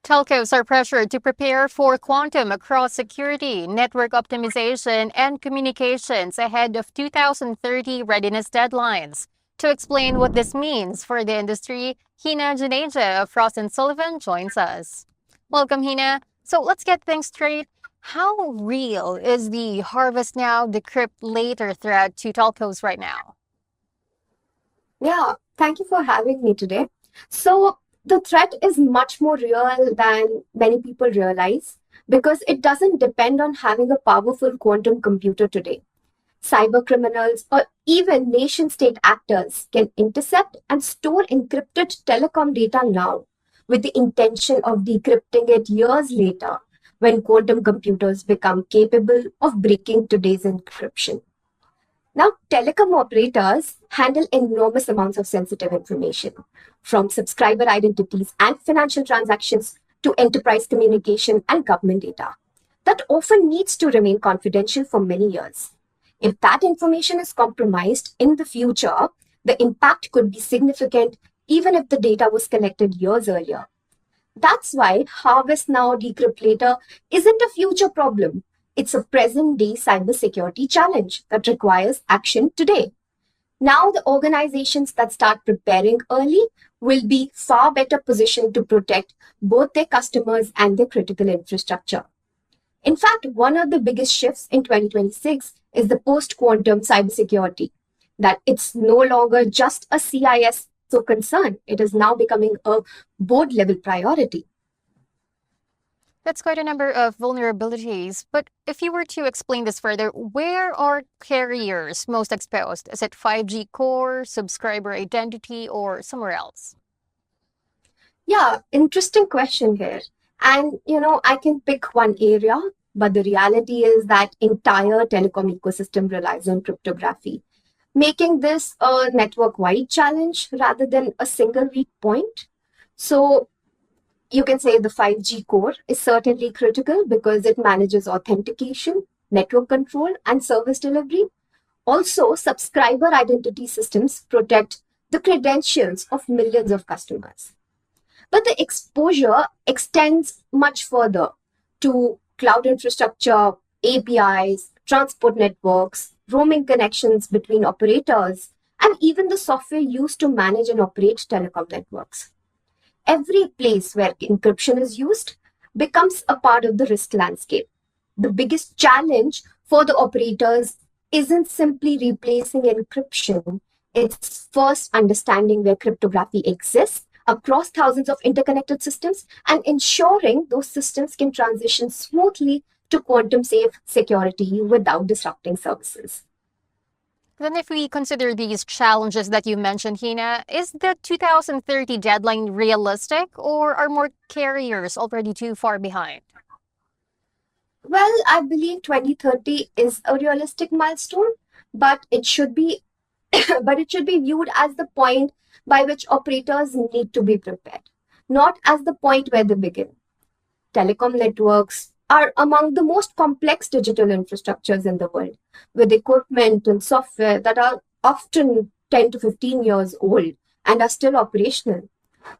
Telcos are pressured to prepare for quantum across security, network optimization, and communications ahead of 2030 readiness deadlines. To explain what this means for the industry, Hina Janeja of Frost Sullivan joins us. Welcome, Hina. So let's get things straight. How real is the harvest now, decrypt later threat to telcos right now? Yeah, thank you for having me today. So, the threat is much more real than many people realize because it doesn't depend on having a powerful quantum computer today. Cyber criminals or even nation state actors can intercept and store encrypted telecom data now with the intention of decrypting it years later when quantum computers become capable of breaking today's encryption. Now, telecom operators handle enormous amounts of sensitive information, from subscriber identities and financial transactions to enterprise communication and government data, that often needs to remain confidential for many years. If that information is compromised in the future, the impact could be significant even if the data was collected years earlier. That's why Harvest Now, Decrypt Later isn't a future problem. It's a present day cybersecurity challenge that requires action today. Now, the organizations that start preparing early will be far better positioned to protect both their customers and their critical infrastructure. In fact, one of the biggest shifts in 2026 is the post quantum cybersecurity, that it's no longer just a CISO concern, it is now becoming a board level priority. That's quite a number of vulnerabilities. But if you were to explain this further, where are carriers most exposed? Is it 5G core, subscriber identity, or somewhere else? Yeah, interesting question here. And I can pick one area, but the reality is that entire telecom ecosystem relies on cryptography, making this a network-wide challenge rather than a single weak point. So you can say the 5G core is certainly critical because it manages authentication, network control, and service delivery. Also, subscriber identity systems protect the credentials of millions of customers. But the exposure extends much further to cloud infrastructure, APIs, transport networks, roaming connections between operators, and even the software used to manage and operate telecom networks. Every place where encryption is used becomes a part of the risk landscape. The biggest challenge for the operators isn't simply replacing encryption, it's first understanding where cryptography exists across thousands of interconnected systems and ensuring those systems can transition smoothly to quantum safe security without disrupting services. Then, if we consider these challenges that you mentioned, Hina, is the 2030 deadline realistic or are more carriers already too far behind? Well, I believe 2030 is a realistic milestone, but it should be but it should be viewed as the point by which operators need to be prepared, not as the point where they begin. Telecom networks are among the most complex digital infrastructures in the world, with equipment and software that are often 10 to 15 years old and are still operational.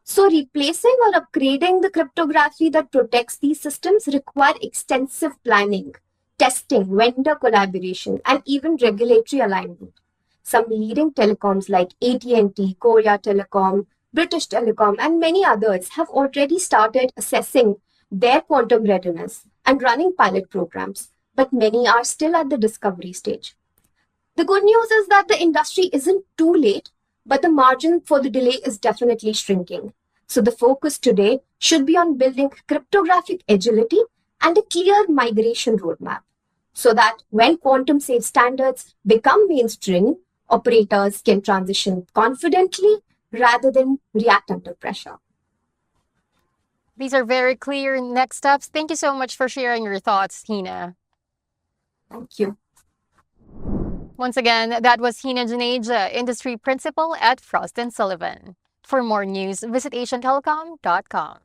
So, replacing or upgrading the cryptography that protects these systems require extensive planning, testing, vendor collaboration, and even regulatory alignment. Some leading telecoms like AT&T, Korea Telecom, British Telecom, and many others have already started assessing their quantum readiness and running pilot programs, but many are still at the discovery stage. The good news is that the industry isn't too late, but the margin for the delay is definitely shrinking. So the focus today should be on building cryptographic agility and a clear migration roadmap so that when quantum safe standards become mainstream, operators can transition confidently rather than react under pressure. These are very clear next steps. Thank you so much for sharing your thoughts, Hina. Thank you. Once again, that was Hina Janeja, Industry Principal at Frost & Sullivan. For more news, visit asiantelecom.com.